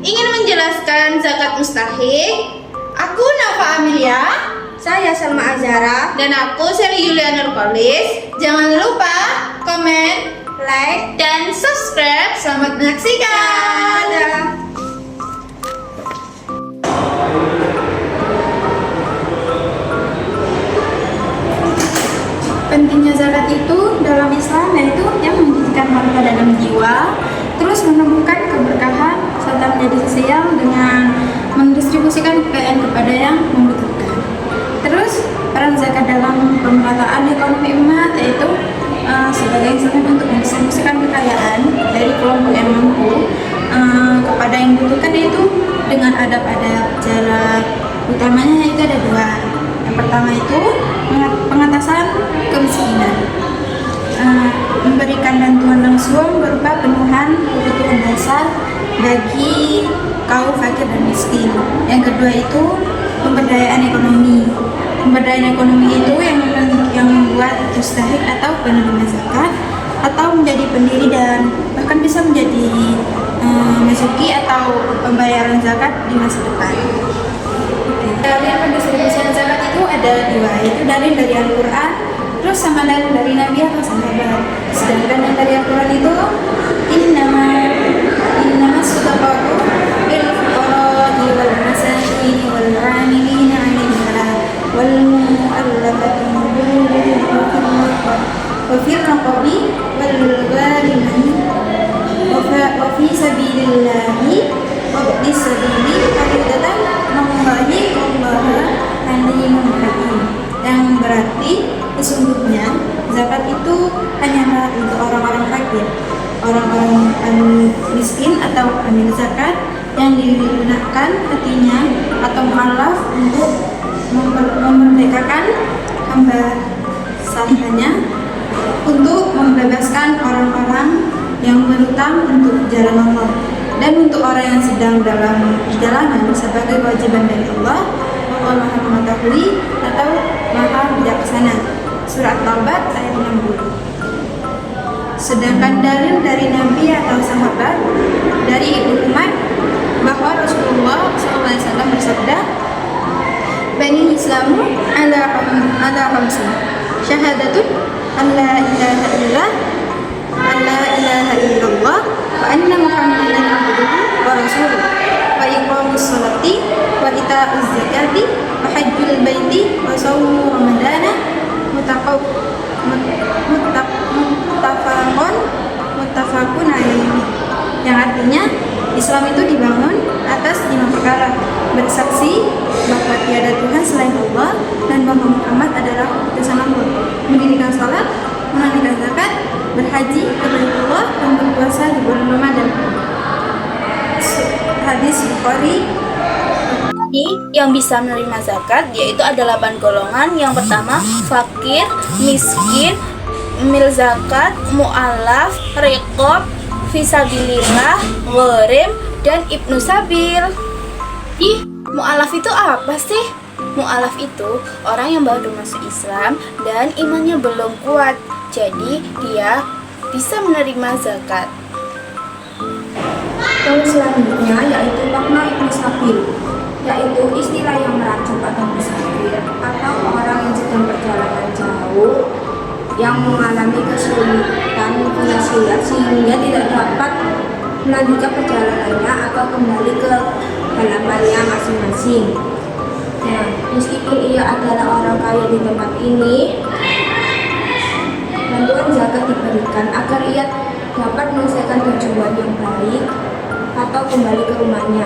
ingin menjelaskan zakat mustahik. Aku Nafa Amelia. Saya Salma Azhara. Dan aku Sally Yulia Nurkolis. Jangan lupa komen, Like dan subscribe. Selamat menyaksikan. Dadah. Pentingnya zakat itu dalam Islam yaitu yang menjadikan harta dalam jiwa, terus menumbuhkan keberkahan serta menjadi sosial dengan mendistribusikan kekayaan kepada yang membutuhkan. Terus peran zakat dalam pemerataan ekonomi umat yaitu sebagai instrumen untuk mendistribusikan kekayaan dari kelompok yang mampu kepada yang membutuhkan, yaitu dengan adab-adab. Cara utamanya yaitu ada dua. Yang pertama itu pengatasan kemiskinan, memberikan bantuan langsung berupa pemenuhan kebutuhan dasar bagi kaum fakir dan miskin. Yang kedua itu pemberdayaan ekonomi. Pemberdayaan ekonomi itu yang membuat mustahik atau penerima zakat atau menjadi pendiri dan bahkan bisa menjadi masuki atau pembayaran zakat di masa depan. Dalil pendistribusian zakat itu ada dua, yaitu dalil dari Al-Quran, terus sama dalil dari Nabi atau sahabat. Sedangkan yang dari Al-Quran itu innama shadaqatu lil fuqara'i wal masakin wal 'amilina 'alaiha wal mu'allafati qulubuhum wa fil riqabi wal gharimin wa fi sabilillahi wa fi sabili fardatan minallahi wallahu alimun hakim. Yang berarti sesungguhnya zakat itu hanyalah untuk orang-orang fakir, orang-orang miskin atau amil zakat yang digunakan hatinya atau mu'alaf untuk memerdekakan hamba sahanya, untuk membebaskan orang-orang yang berhutang untuk jalan Allah, dan untuk orang yang sedang dalam perjalanan sebagai kewajiban dari Allah. Allah Maha Mengetahui atau Maha Bijaksana. Surat Taubat ayat 60. Sedangkan dalil dari Nabi atau sahabat dari Ibnu Umar bahwa Rasulullah SAW bersabda, Bani Islamu ala khamsi syahadatun an la ilaha illallah wa anna Muhammadan abduhu wa rasuluh wa iqamus sholati wa ita'uz zakati wa hajjul baiti wa shaumu ramadana muttafaqun alaihi. Yang artinya Islam itu dibangun atas 5 perkara: bersaksi bahwa tiada Tuhan selain Allah dan bahwa Muhammad adalah utusan Allah, mendirikan salat, menunaikan zakat, berhaji ke Baitullah, dan berpuasa di bulan Ramadan. Hadis Bukhari. Yang bisa menerima zakat yaitu ada 8 golongan. Yang pertama fakir, miskin, mil zakat, mu'alaf, riqab, fisabilillah, gharim, dan ibnu sabil. Mu'alaf itu apa sih? Mu'alaf itu orang yang baru masuk Islam dan imannya belum kuat, jadi dia bisa menerima zakat. Yang selanjutnya yaitu makna ibnu sabil, yaitu istilah yang merujuk pada musafir atau orang yang sedang perjalanan jauh yang mengalami kesulitan finansial sehingga tidak dapat melanjutkan perjalanannya atau kembali ke halamannya masing-masing. Nah, meskipun ia adalah orang kaya di tempat ini, bantuan zakat diberikan agar ia dapat menyelesaikan tujuan yang baik atau kembali ke rumahnya.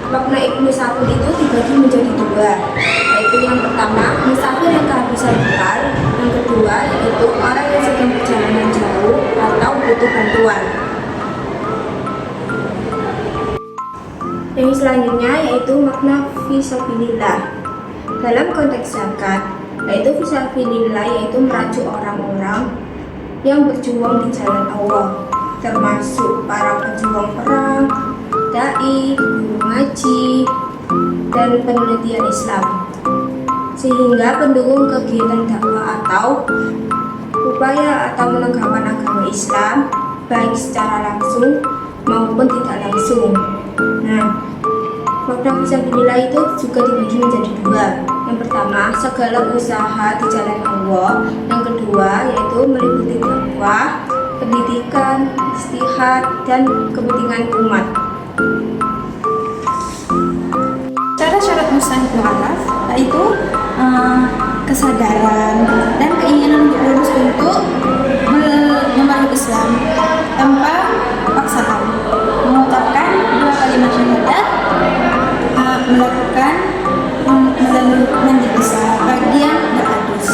Makna ibnu sabil itu dibagi menjadi dua, yaitu yang pertama musafir yang kehabisan bekal, yang kedua yaitu orang yang sedang perjalanan jauh atau butuh bantuan. Yang selanjutnya yaitu makna fisabilillah. Dalam konteks zakat, yaitu fisabilillah yaitu merajuk orang-orang yang berjuang di jalan Allah, termasuk para pejuang perang, dai, guru ngaji, dan penelitian Islam, sehingga pendukung kegiatan dakwah atau upaya atau menegakkan agama Islam baik secara langsung maupun tidak langsung. Nah, program Fisabilillah itu juga dibagi menjadi dua. Yang pertama, segala usaha di jalan Allah. Yang kedua, yaitu meliputi dakwah, pendidikan, istihad, dan kepentingan umat. Syarat-syarat mustahik mu'alaf yaitu kesadaran dan keinginan untuk lulus untuk memeluk Islam tanpa paksaan, mengucapkan 2 kalimat syahadat, melakukan mandi besar bagi yang berhadus.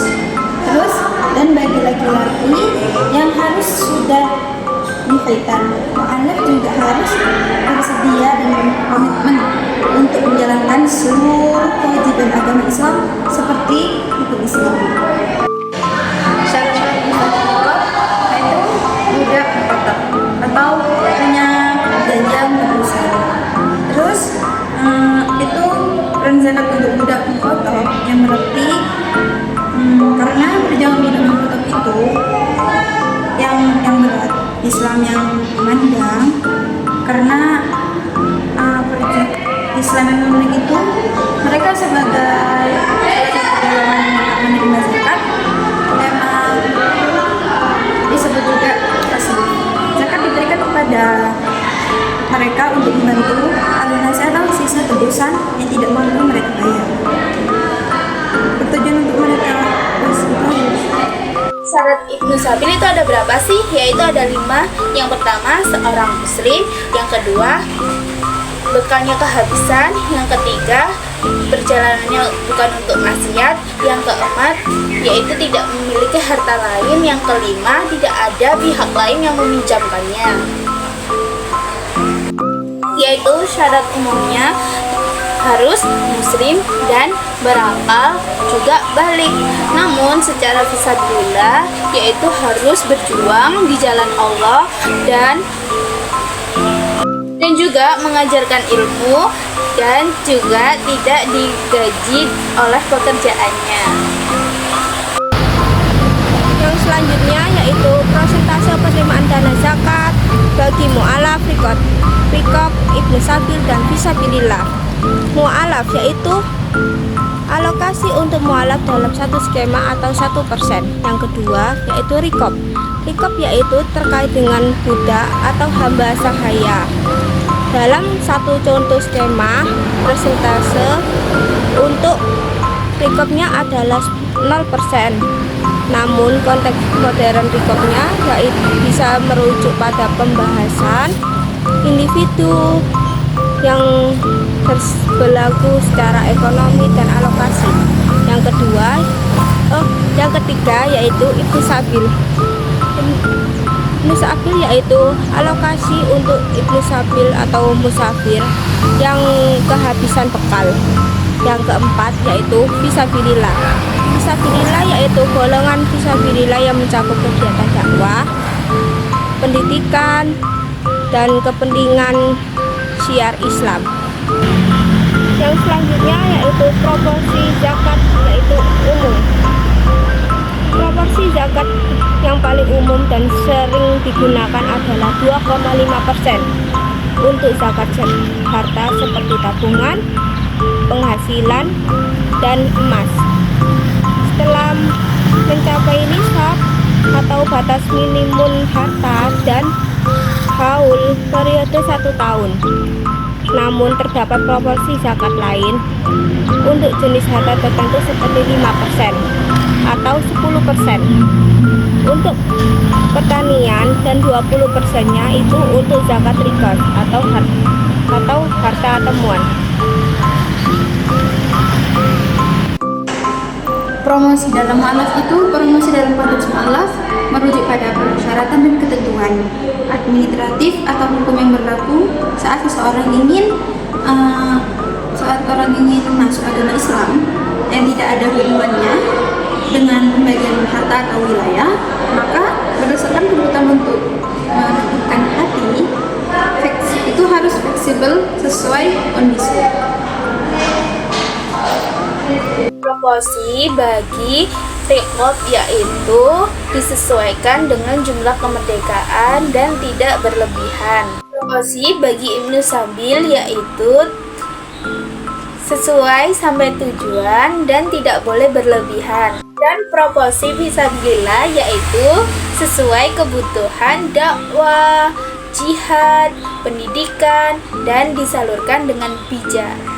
Terus, dan bagi laki-laki yang harus sudah dikhitan, mu'alaf juga harus bersedia dan komitmen untuk menjalankan seluruh kewajiban agama Islam seperti hukum Islam. Syarat-syarat mustahik yaitu budak mukhatab atau punya perjanjian berusaha. Terus itu peran zakat untuk budak mukhatab yang berarti karena perjalanan budak mukhatab itu yang berat, Islam yang memandang, karena Islam yang memiliki itu mereka sebagai golongan yang menerima zakat memang disebut juga tasawuf. Zakat diberikan kepada mereka untuk membantu aliran atau sisa tebusan yang tidak mampu mereka bayar. Bertujuan untuk mereka Syarat Ibnu Sabil itu ada berapa sih? Yaitu ada 5. Yang pertama, seorang muslim. Yang kedua, bekalnya kehabisan. Yang ketiga, perjalanannya bukan untuk maksiat. Yang keempat, yaitu tidak memiliki harta lain. Yang kelima, tidak ada pihak lain yang meminjamkannya. Yaitu syarat umumnya harus muslim dan berakal, juga balik. Namun secara fisabilillah yaitu harus berjuang di jalan Allah dan juga mengajarkan ilmu dan juga tidak digaji oleh pekerjaannya. Yang selanjutnya yaitu persentase penerimaan dana zakat bagi mu'alaf, riqab, ibnu sabil, dan fisabilillah. Mu'alaf yaitu alokasi untuk mu'alaf dalam satu skema atau 1%. Yang kedua yaitu riqab. Riqab yaitu terkait dengan budak atau hamba sahaya. Dalam satu contoh skema, persentase untuk riqabnya adalah 0%. Namun konteks modern riqabnya yaitu bisa merujuk pada pembahasan individu yang berlaku secara ekonomi dan alokasi. Yang ketiga yaitu ibnu sabil. Ibnu sabil yaitu alokasi untuk ibnu sabil atau musafir yang kehabisan bekal. Yang keempat yaitu fisabilillah. Fisabilillah yaitu golongan fisabilillah yang mencakup kegiatan dakwah, pendidikan, dan kepentingan syiar Islam. Yang selanjutnya yaitu proporsi zakat yaitu umum. Proporsi zakat yang paling umum dan sering digunakan adalah 2,5% untuk zakat harta seperti tabungan, penghasilan, dan emas. Setelah mencapai nisab atau batas minimum harta dan haul periode 1 tahun. Namun terdapat proporsi zakat lain untuk jenis harta tertentu seperti 5% atau 10% untuk pertanian dan 20%-nya itu untuk zakat riqab atau harta temuan. Promosi dalam mu'alaf itu, promosi dalam konteks mu'alaf merujuk pada persyaratan dan ketentuan administratif atau hukum yang berlaku saat orang ingin masuk agama Islam yang tidak ada hubungannya dengan pembagian harta atau wilayah, maka berdasarkan kebutuhan untuk menentukan hati itu harus fleksibel sesuai kondisi. Proporsi bagi riqab yaitu disesuaikan dengan jumlah kemerdekaan dan tidak berlebihan. Proporsi bagi Ibnu Sabil yaitu sesuai sampai tujuan dan tidak boleh berlebihan. Dan proporsi fisabilillah yaitu sesuai kebutuhan dakwah, jihad, pendidikan, dan disalurkan dengan bijak.